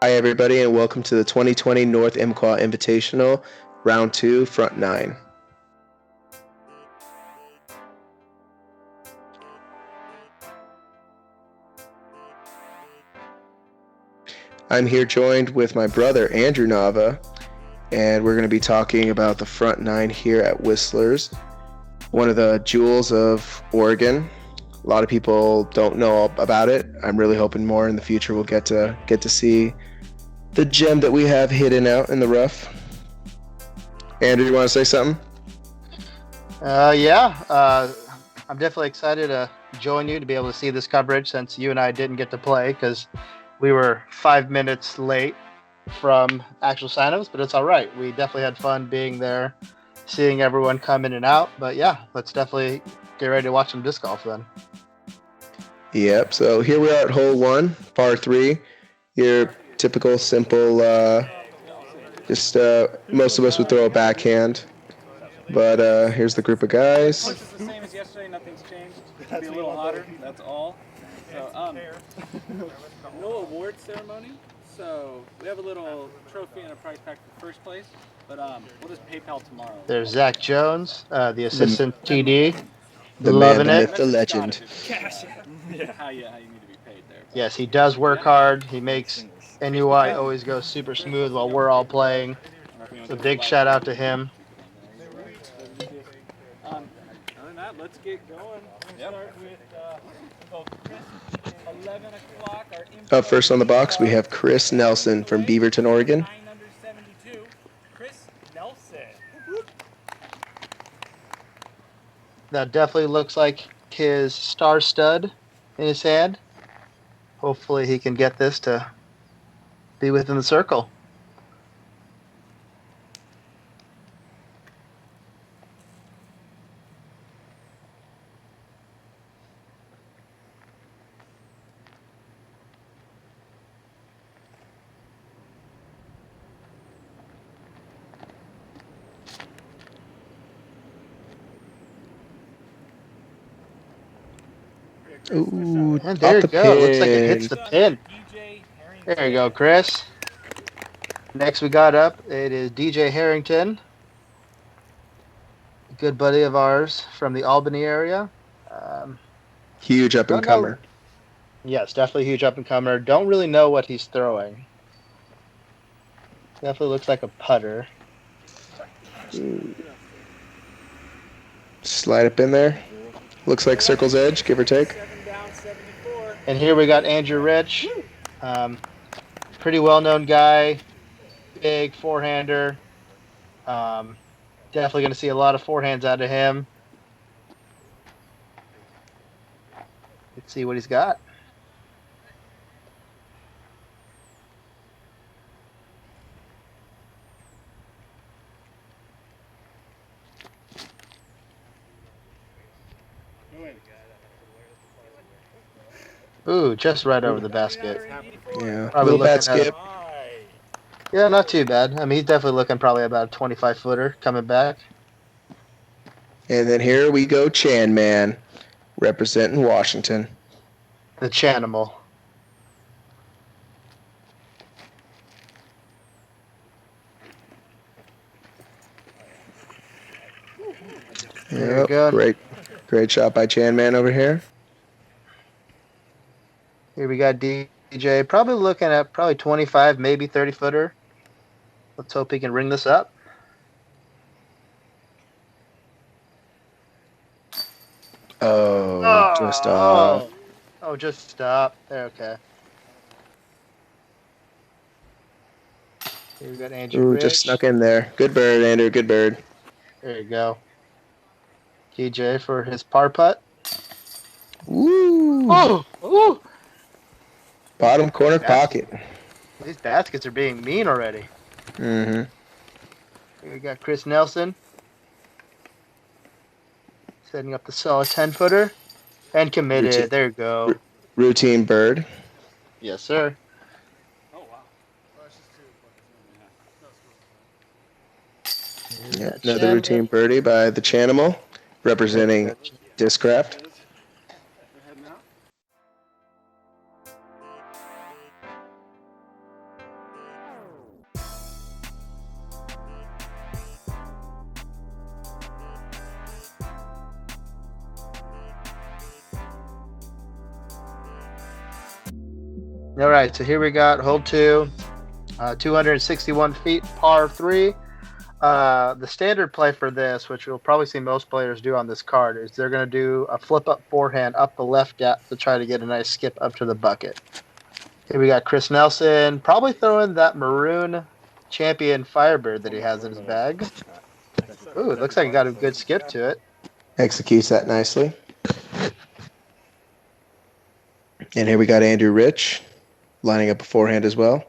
Hi, everybody, and welcome to the 2020 North Umpqua Invitational, Round 2, Front 9. I'm here joined with my brother, Andrew Nava, and we're going to be talking about the Front 9 here at Whistler's, one of the jewels of Oregon. A lot of people don't know about it. I'm really hoping more in the future we'll get to see the gem that we have hidden out in the rough. Andrew, you want to say something? I'm definitely excited to join you to be able to see this coverage since you and I didn't get to play because we were 5 minutes late from actual signups, but it's all right. We definitely had fun being there, seeing everyone come in and out. But yeah, let's definitely get ready to watch some disc golf then. Yep, so here we are at hole 1, par 3. Your typical, simple, most of us would throw a backhand. But here's the group of guys. It's the same as yesterday, nothing's changed. It'll be a little hotter, that's all. So, no award ceremony. So we have a little trophy and a prize pack for first place. But we'll just PayPal tomorrow. There's Zaq Jones, the assistant TD. The Loving man, the it. myth, the legend. Cash. How you need to be paid there. Yes, he does work hard. He makes NUI always go super smooth while we're all playing. So big shout out to him. Other than that, let's get going. Start with Chris, 11 o'clock. Up first on the box, we have Chris Nelson from Beaverton, Oregon. 9 under 72. Chris Nelson. That definitely looks like his star stud in his hand. Hopefully he can get this to be within the circle. Ooh, And there you the go. Looks like it pin. hits the pin. There you go, Chris. Next we got up, it is DJ Herrington. A good buddy of ours from the Albany area. Huge up-and-comer. Yes, definitely huge up-and-comer. Don't really know what he's throwing. Definitely looks like a putter. Slide up in there. Looks like circle's edge, give or take. And here we got Andrew Rich. Pretty well-known guy. Big forehander. Definitely going to see a lot of forehands out of him. Let's see what he's got. Ooh, just right over the basket. Yeah, Probably little bad looking at skip. Yeah, not too bad. I mean, he's definitely looking probably about a 25-footer coming back. And then here we go, Chan Man, representing Washington. The Chanimal. There you go. Great shot by Chan Man over here. Here we got DJ, probably looking at 25, maybe 30-footer. Let's hope he can ring this up. Just off. Oh, just stop. There, okay. Here we got Andrew Rich. Just snuck in there. Good bird, Andrew, good bird. There you go. DJ for his par putt. Woo! Ooh! Bottom corner pocket. These baskets are being mean already. Mm-hmm. Here we got Chris Nelson. Setting up the solid 10-footer. And committed. There you go. Routine bird. Yes, sir. Oh, wow. Yeah, another routine birdie by the Chanimal, representing Discraft. All right, so here we got hole 2, 261 feet, par 3. The standard play for this, which you'll probably see most players do on this card, is they're going to do a flip-up forehand up the left gap to try to get a nice skip up to the bucket. Here we got Chris Nelson, probably throwing that maroon Champion Firebird that he has in his bag. Ooh, it looks like he got a good skip to it. Executes that nicely. And here we got Andrew Rich lining up a forehand as well.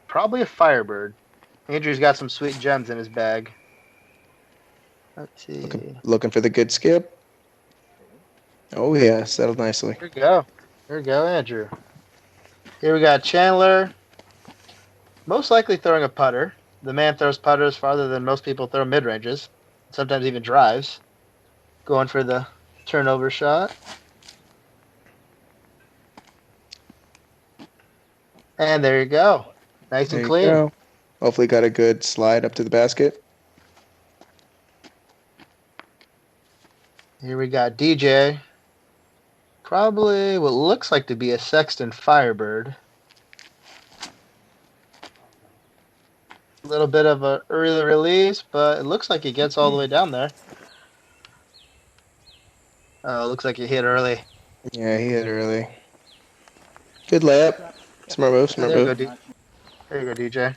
Probably a Firebird. Andrew's got some sweet gems in his bag. Let's see. Looking for the good skip. Oh, yeah, settled nicely. Here we go. Here we go, Andrew. Here we got Chandler. Most likely throwing a putter. The man throws putters farther than most people throw mid-ranges. Sometimes even drives. Going for the turnover shot. And there you go. Nice and clean. Go. Hopefully got a good slide up to the basket. Here we got DJ. Probably what looks like to be a Sexton Firebird. A little bit of an early release, but it looks like he gets all the way down there. Oh, it looks like he hit early. Yeah, he hit early. Good layup. Smart move, smart move. There you go, DJ.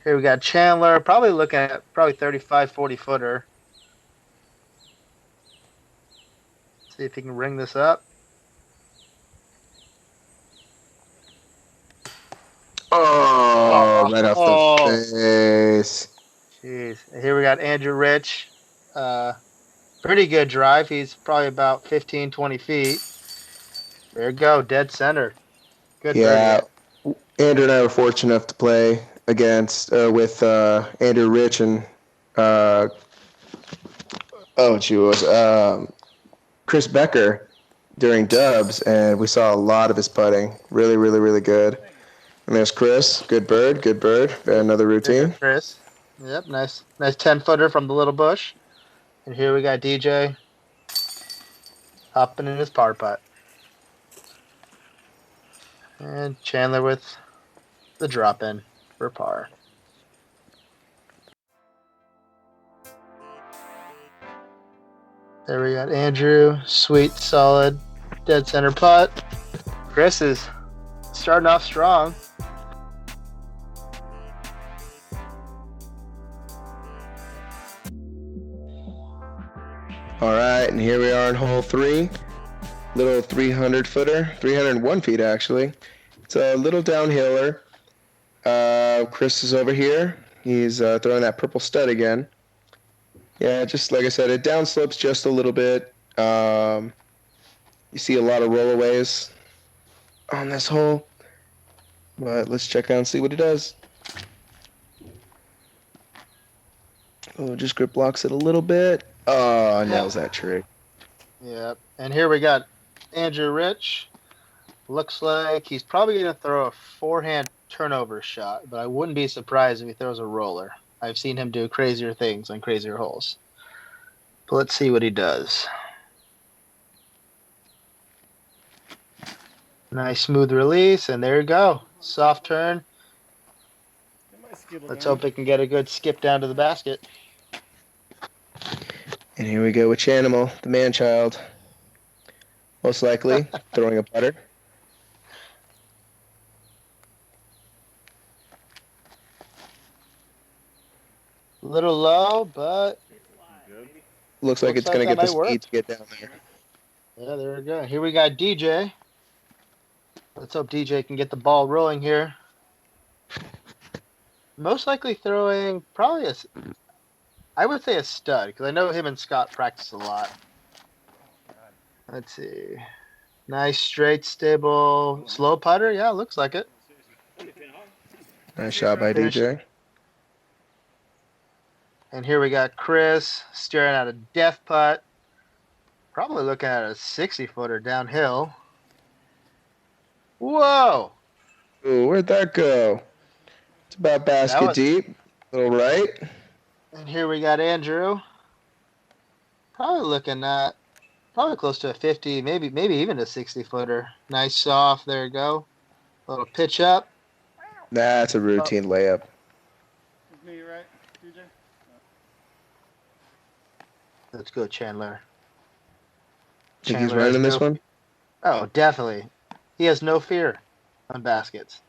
Here we got Chandler, probably looking at 35, 40 footer. See if he can ring this up. Oh, right off the face. Jeez. Here we got Andrew Rich. Pretty good drive. He's probably about 15, 20 feet. There you go, dead center. Good Yeah, birdie. Andrew and I were fortunate enough to play against with Andrew Rich and Chris Becker during dubs, and we saw a lot of his putting. Really, really, really good. And there's Chris. Good bird, good bird. Another routine. Chris. Yep, nice 10-footer from the little bush. And here we got DJ hopping in his par putt. And Chandler with the drop in for par. There we got Andrew, sweet, solid, dead center putt. Chris is starting off strong. All right, and here we are in hole 3. Little 300-footer, 301 feet actually. It's a little downhiller. Chris is over here. He's throwing that purple stud again. Yeah, just like I said, it downslopes just a little bit. You see a lot of rollaways on this hole. But let's check out and see what he does. Oh, just grip blocks it a little bit. Oh, nails that tree. Yep. And here we got Andrew Rich. Looks like he's probably going to throw a forehand turnover shot, but I wouldn't be surprised if he throws a roller. I've seen him do crazier things on crazier holes. But let's see what he does. Nice smooth release, and there you go. Soft turn. Let's hope it can get a good skip down to the basket. And here we go with Chanimal, the man-child. Most likely throwing a putter. A little low, but Looks like it's going to get the speed to get down there. Yeah, there we go. Here we got DJ. Let's hope DJ can get the ball rolling here. Most likely throwing probably I would say a stud, because I know him and Scott practice a lot. Let's see. Nice, straight, stable, slow putter. Yeah, looks like it. Nice shot by DJ. And here we got Chris staring at a death putt. Probably looking at a 60-footer downhill. Whoa! Ooh, where'd that go? It's about basket deep. A little right. And here we got Andrew. Probably looking at probably close to a 50, maybe even a 60-footer. Nice soft. There you go. Little pitch up. That's a routine layup. Is me right, DJ? Let's go, Chandler. Think he's Chandler has running this no- one? Oh, definitely. He has no fear on baskets.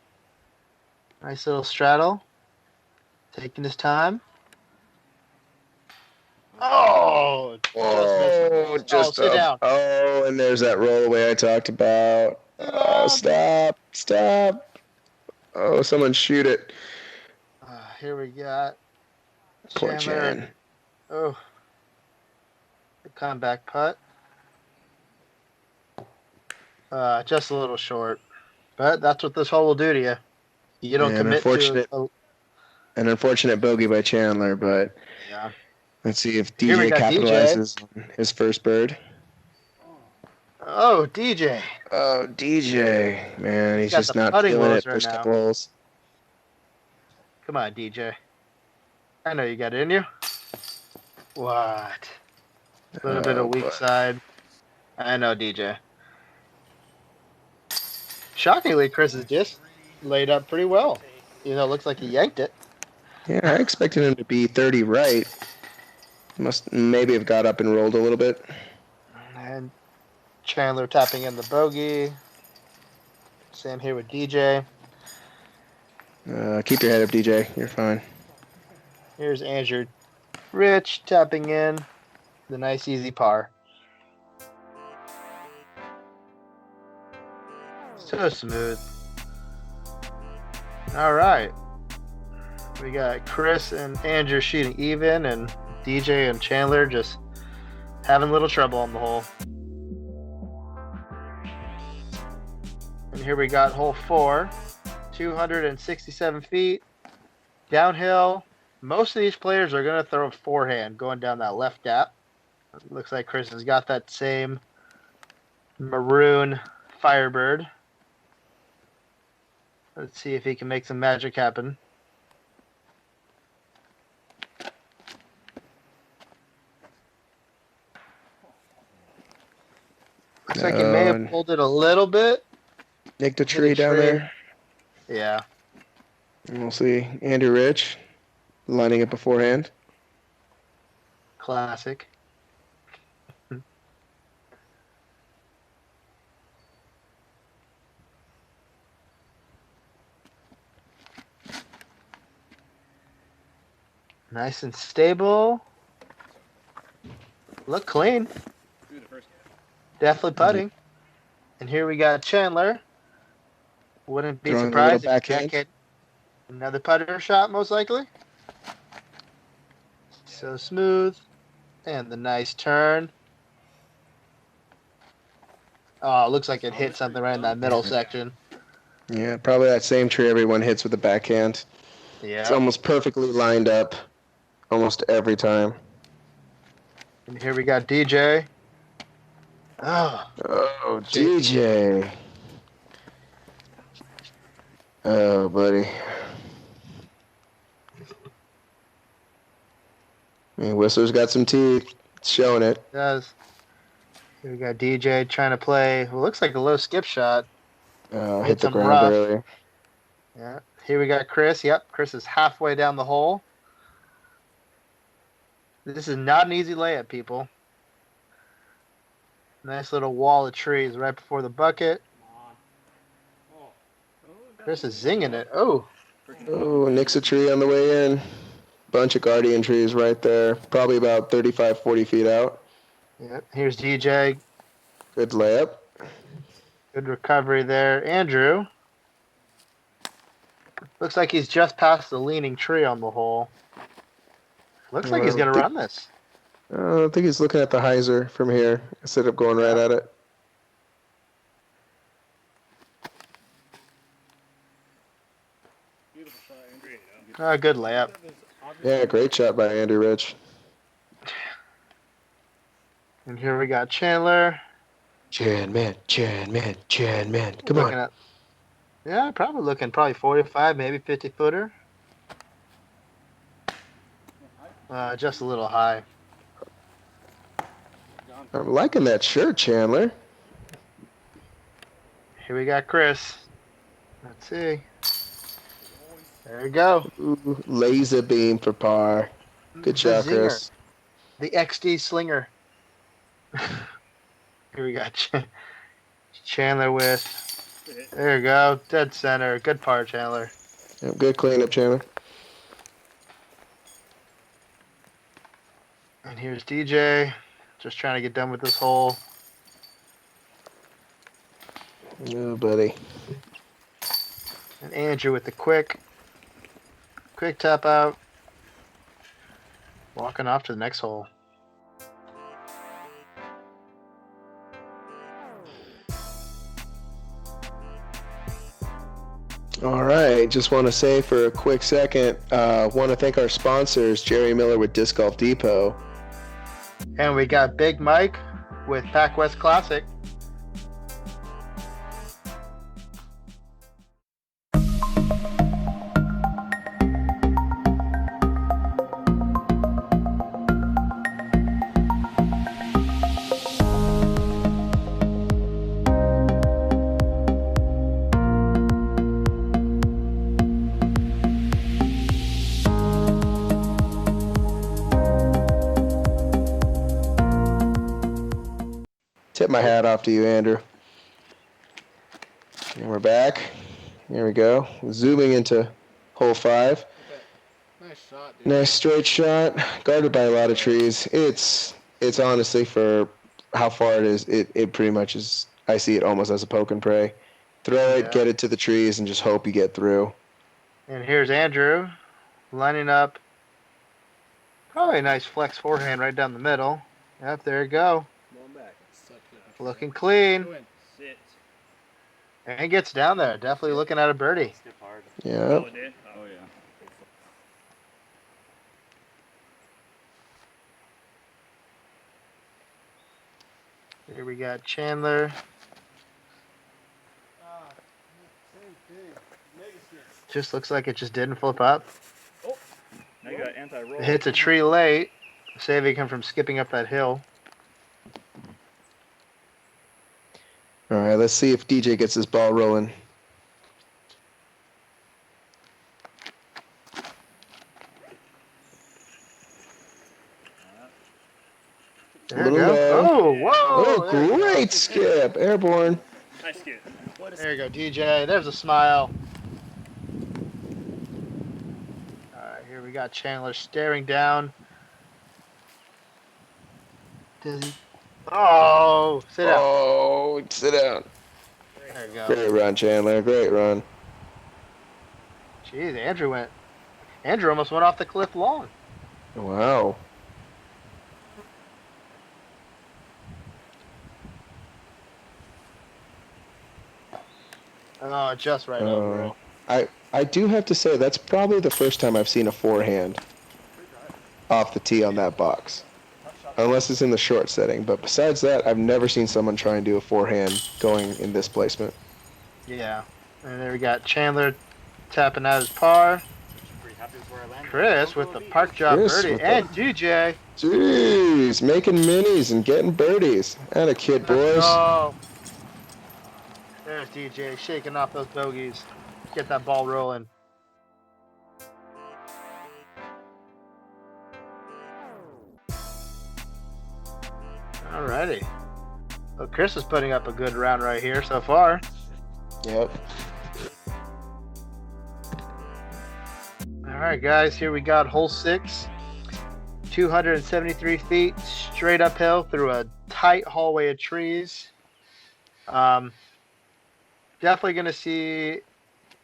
Nice little straddle. Taking his time. Oh, just sit down. Oh, and there's that roll away I talked about. Oh, stop. Oh, someone shoot it. Here we got Poor Chandler. Chan. Oh, the comeback putt. Just a little short, but that's what this hole will do to you. You don't commit to an unfortunate bogey by Chandler, but yeah. Let's see if Here we DJ got capitalizes on his first bird. Oh, DJ. Oh, DJ. Man, he's got just the not putting feeling woes it right first now. couple holes. Come on, DJ. I know you got it in you. What? A little bit of weak side. I know, DJ. Shockingly, Chris is just laid up pretty well. You know, it looks like he yanked it. Yeah, I expected him to be 30 right. Must maybe have got up and rolled a little bit. And Chandler tapping in the bogey. Same here with DJ. Keep your head up, DJ. You're fine. Here's Andrew Rich tapping in the nice easy par. So smooth. All right. We got Chris and Andrew shooting even, and DJ and Chandler just having a little trouble on the hole. And here we got hole 4, 267 feet, downhill. Most of these players are going to throw a forehand going down that left gap. It looks like Chris has got that same maroon Firebird. Let's see if he can make some magic happen. Looks like he may have pulled it a little bit. Nicked a tree down there. Yeah. And we'll see Andrew Rich lining up beforehand. Classic. Nice and stable. Look clean. Definitely putting. And here we got Chandler. Wouldn't be surprised if he hit another putter shot, most likely. So smooth. And the nice turn. Oh, looks like it hit something right in that middle section. Yeah, probably that same tree everyone hits with the backhand. Yeah. It's almost perfectly lined up almost every time. And here we got DJ. Oh, DJ. Oh, buddy. I mean, Whistler's got some teeth. It's showing it. It does. Here we got DJ trying to play what looks like a low skip shot. Hit the ground early. Yeah. Here we got Chris. Yep, Chris is halfway down the hole. This is not an easy layup, people. Nice little wall of trees right before the bucket. Chris is zinging it. Oh. Oh, nicks a tree on the way in. Bunch of guardian trees right there. Probably about 35, 40 feet out. Yep. Here's DJ. Good layup. Good recovery there. Andrew. Looks like he's just past the leaning tree on the hole. Looks like he's going to run this. I think he's looking at the hyzer from here instead of going right at it. Good layup. Yeah, great shot by Andrew Rich. And here we got Chandler. Chan man. Come on. Yeah, probably 45, maybe 50 footer. Just a little high. I'm liking that shirt, Chandler. Here we got Chris. Let's see. There we go. Ooh, laser beam for par. Good The shot, zinger. Chris. The XD slinger. Here we got Chandler with. There you go. Dead center. Good par, Chandler. Yep, good cleanup, Chandler. And here's DJ. Just trying to get done with this hole. Oh, buddy. And Andrew with the quick tap out. Walking off to the next hole. All right. Just want to say for a quick second, want to thank our sponsors, Jerry Miller with Disc Golf Depot. And we got Big Mike with Pac-West Classic. Tip my hat off to you, Andrew. And we're back. Here we go. Zooming into hole 5. Nice shot, dude. Nice straight shot. Guarded by a lot of trees. It's honestly, for how far it is, it pretty much is. I see it almost as a poke and pray. Throw it, get it to the trees, and just hope you get through. And here's Andrew lining up. Probably a nice flex forehand right down the middle. Yep, there you go. Looking clean. Sit. And gets down there. Definitely looking at a birdie. Yeah. Oh, it did? Oh, yeah. Here we got Chandler. Just looks like it just didn't flip up. Now you got anti-roll. It hits a tree late, saving him from skipping up that hill. All right, let's see if DJ gets his ball rolling. There you go. Oh, whoa. Oh, There you go. great skip. Airborne. Nice skip. There you go, DJ. There's a smile. All right, here we got Chandler staring down. Does he? Oh, sit down. Oh, sit down. There you go. Great run, Chandler. Great run. Jeez, Andrew almost went off the cliff long. Wow. Oh, just right over it. I do have to say, that's probably the first time I've seen a forehand off the tee on that box. Unless it's in the short setting. But besides that, I've never seen someone try and do a forehand going in this placement. Yeah. And there we got Chandler tapping out his par. Chris with the park job birdie. And DJ. Jeez, making minis and getting birdies. And a kid, boys. Oh. There's DJ shaking off those bogeys. Get that ball rolling. Alrighty. Well, Chris is putting up a good round right here so far. Yep. Alright, guys, here we got hole 6. 273 feet straight uphill through a tight hallway of trees. Definitely going to see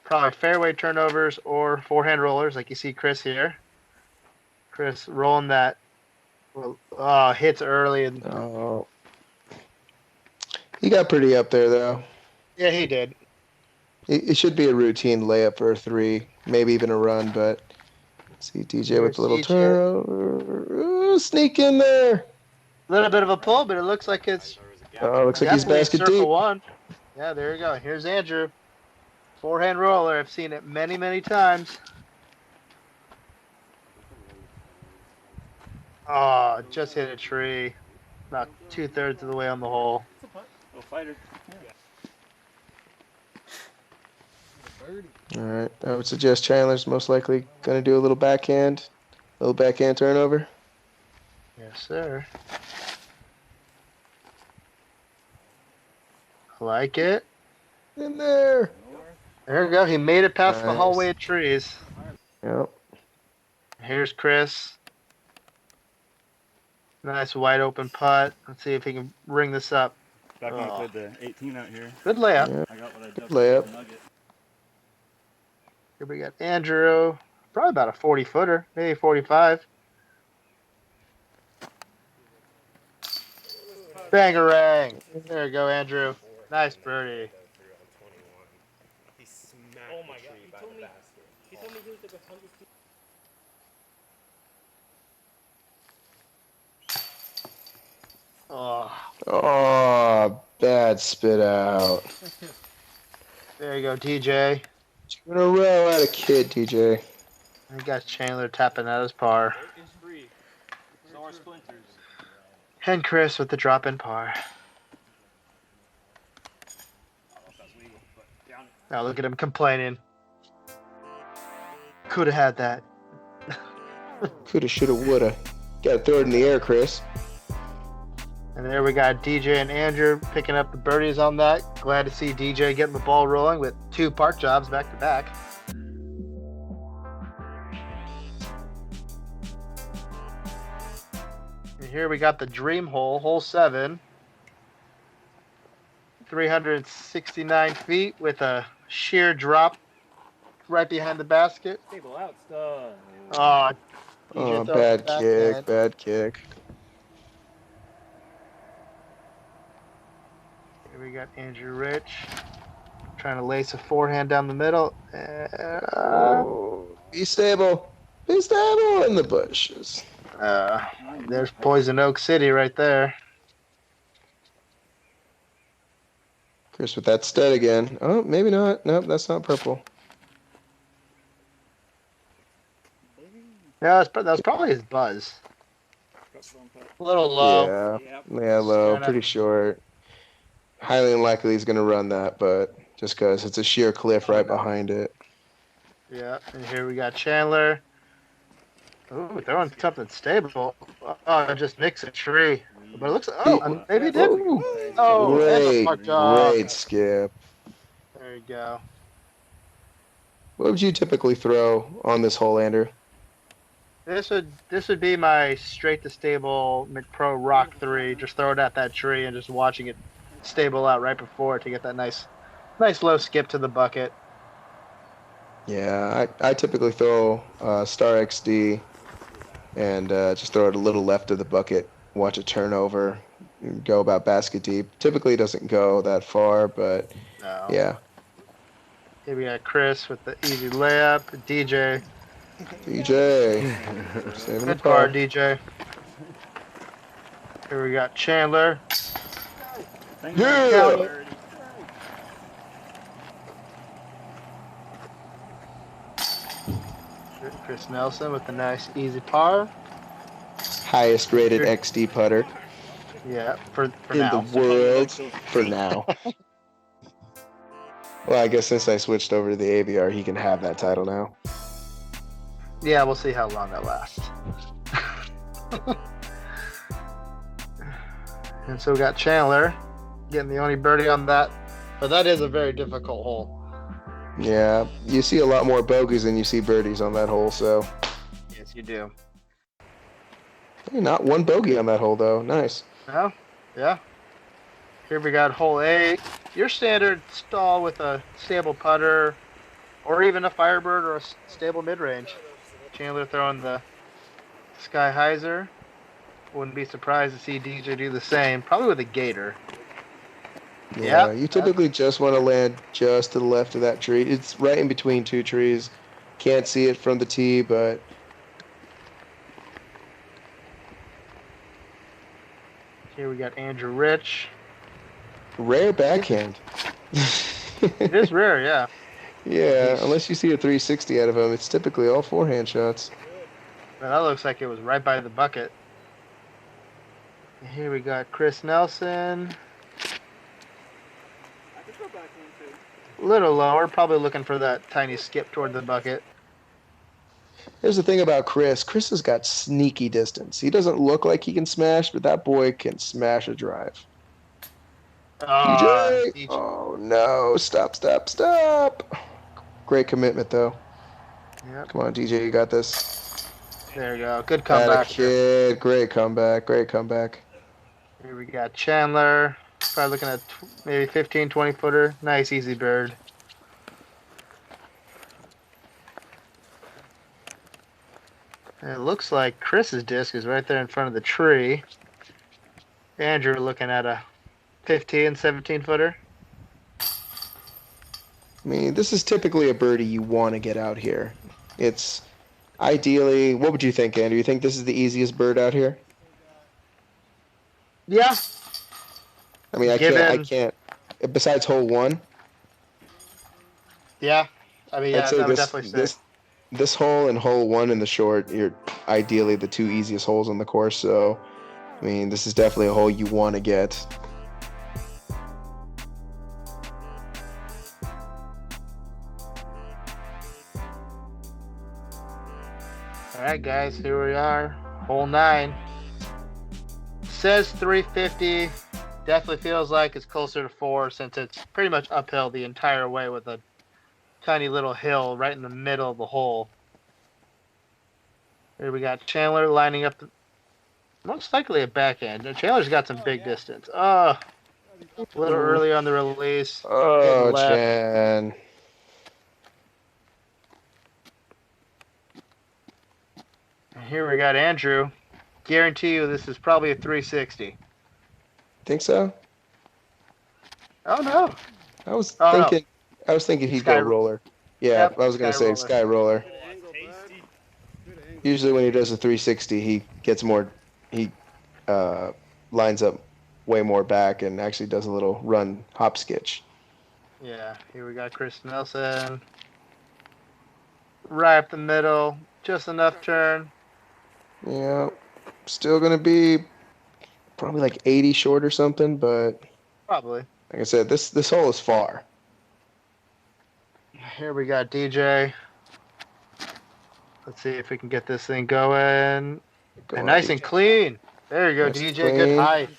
probably fairway turnovers or forehand rollers like you see Chris here. Chris rolling that. Hits early. Oh. He got pretty up there, though. Yeah, he did. It should be a routine layup for a 3, maybe even a run, but see DJ with a little turnover. Ooh, sneak in there. A little bit of a pull, but it looks like it's Looks like he's basket circle deep. one. Yeah, there you go. Here's Andrew. Forehand roller. I've seen it many, many times. Oh, just hit a tree. about 2/3 of the way on the hole. Little fighter. All right. I would suggest Chandler's most likely going to do a little backhand turnover. Yes, sir. I like it. In there. There we go. He made it past the Nice. hallway of trees. Yep. Here's Chris. Nice wide open putt. Let's see if he can ring this up. Back when I played the 18 out here. Good layup. Yep. I got what I Good dubbed layup. a nugget. Here we got Andrew. Probably about a 40-footer, maybe 45. Bangarang. There you go, Andrew. Nice birdie. Oh my god, he told me he was like 100 feet. Oh, Oh, bad spit out. there you go, DJ. 2 in a row out of kid, DJ. We got Chandler tapping at his par. It's free. So are splinters. And Chris with the drop in par. Now look at him complaining. Could have had that. Coulda, shoulda, woulda. Gotta throw it in the air, Chris. And there we got DJ and Andrew picking up the birdies on that. Glad to see DJ getting the ball rolling with 2 park jobs back to back. And here we got the dream hole, hole 7. 369 feet with a sheer drop right behind the basket. Stable out stuff. Oh, Oh, DJ bad throws it kick, backhand. bad kick. Here we got Andrew Rich trying to lace a forehand down the middle. Oh, be stable. Be stable in the bushes. There's Poison Oak City right there. Chris with that stud again. Oh, maybe not. Nope, that's not purple. Yeah, that was probably his buzz. A little low. Yeah, low, Fair pretty enough. short. Highly unlikely he's going to run that, but just because it's a sheer cliff right behind it. Yeah, and here we got Chandler. Ooh, throwing something stable. Oh, it just nicks a tree. But it looks maybe it did. Ooh, Oh, and a great, park job. great skip. There you go. What would you typically throw on this hole, Andrew? This would be my straight to stable McPro Rock 3. Just throw it at that tree and just watching it stable out right before it to get that nice low skip to the bucket. Yeah, I typically throw Star XD and just throw it a little left of the bucket, watch it turn over, and go about basket deep. Typically it doesn't go that far, but No. yeah. Here we got Chris with the easy layup. DJ. DJ. Saving the Good par, par. DJ. Here we got Chandler. Yeah! Chris Nelson with a nice easy par. Highest rated XD putter Yeah, for in now. the world for now. Well, I guess since I switched over to the AVR, he can have that title now. Yeah, we'll see how long that lasts. And so we got Chandler getting the only birdie on that. But that is a very difficult hole. Yeah, you see a lot more bogeys than you see birdies on that hole, so. Yes, you do. Hey, not one bogey on that hole, though. Nice. No? Yeah. Here we got hole 8. Your standard stall with a stable putter or even a Firebird or a stable mid-range. Chandler throwing the Sky Hyzer. Wouldn't be surprised to see DJ do the same. Probably with a Gator. Yeah, Yep. you typically just want to land just to the left of that tree. It's right in between 2 trees. Can't see it from the tee, but Here we got Andrew Rich. rare backhand. It is rare, yeah. Yeah, unless you see a 360 out of him, it's typically all forehand shots. But that looks like it was right by the bucket. Here we got Chris Nelson. I could throw back one too. A little lower, probably looking for that tiny skip toward the bucket. Here's the thing about Chris. Chris has got sneaky distance. He doesn't look like he can smash, but that boy can smash a drive. DJ! DJ. Oh, no. Stop. Great commitment, though. Yep. Come on, DJ. You got this. There you go. Good Atta comeback. kid. Great comeback. Here we got Chandler. Probably looking at maybe 15, 20 footer. Nice, easy bird. And it looks like Chris's disc is right there in front of the tree. Andrew looking at a 15, 17 footer. I mean, this is typically a birdie you want to get out here. It's ideally, what would you think, Andrew? You think this is the easiest bird out here? Yeah. I mean, I can't. Besides hole 1, Yeah. I mean, yeah, I'd say I would definitely say. this hole and hole 1 in the short, you're ideally the two easiest holes on the course. So, I mean, this is definitely a hole you want to get. All right, guys, here we are. Hole 9. Says 350. Definitely feels like it's closer to 4 since it's pretty much uphill the entire way with a tiny little hill right in the middle of the hole. Here we got Chandler lining up, most likely a backhand. Chandler's got some big distance. Oh, a little early on the release. Oh, Left. Chan. And here we got Andrew. Guarantee you this is probably a 360. Think so? Oh, no. I was Oh, thinking he'd Sky- go roller. Yeah, Yep, I was gonna sky say roller. sky roller. Tasty. Usually when he does a 360, he gets more. He lines up way more back and actually does a little run hop skitch. Yeah, here we got Chris Nelson. Right up the middle. Just enough turn. Yeah, still gonna be probably like 80 short or something, but Probably. like I said, this hole is far. Here we got DJ. Let's see if we can get this thing going. Go And on, nice DJ. and clean. There you go, Nice and DJ. Good clean. height.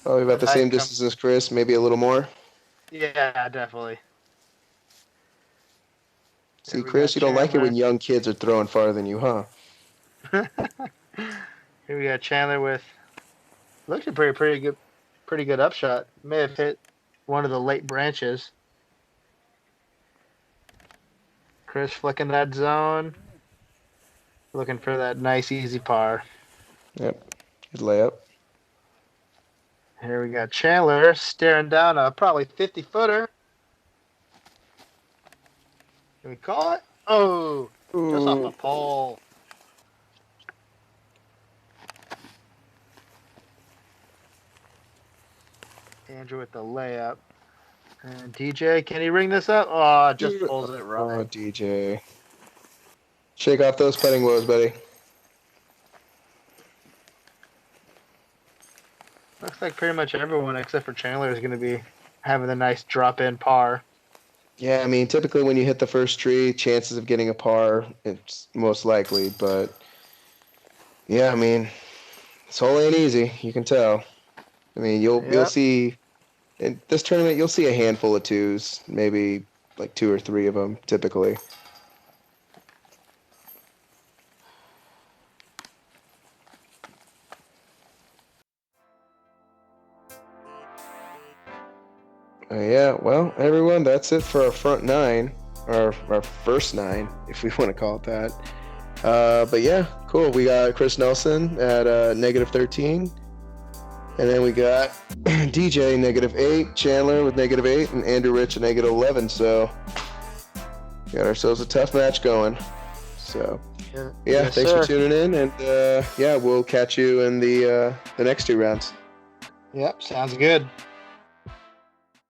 Probably about the Height same come- distance as Chris, maybe a little more. Yeah, definitely. See, we Chris, got you don't like it Chandler. when young kids are throwing farther than you, huh? Here we got Chandler with looked a pretty good upshot. May have hit one of the late branches. Chris flicking that zone. Looking for that nice easy par. Yep, good layup. Here we got Chandler staring down a probably 50 footer. Can we call it? Oh, just off the pole. Andrew with the layup. And DJ, can he ring this up? Oh, just pulls it Oh, right. DJ. Shake off those putting woes, buddy. Looks like pretty much everyone except for Chandler is going to be having a nice drop-in par. Yeah, I mean, typically when you hit the first tree, chances of getting a par, it's most likely. But, yeah, I mean, this hole ain't easy. You can tell. I mean, you'll Yep. see, in this tournament, you'll see a handful of twos, maybe like 2 or 3 of them, typically. Yeah, well, everyone, that's it for our front 9, or our first 9, if we want to call it that. But yeah, cool. We got Chris Nelson at -13, and then we got DJ -8, Chandler with -8, and Andrew Rich at -11. So we got ourselves a tough match going. So yeah, Yes, thanks sir. for tuning in, and yeah, we'll catch you in the next 2 rounds. Yep, sounds good.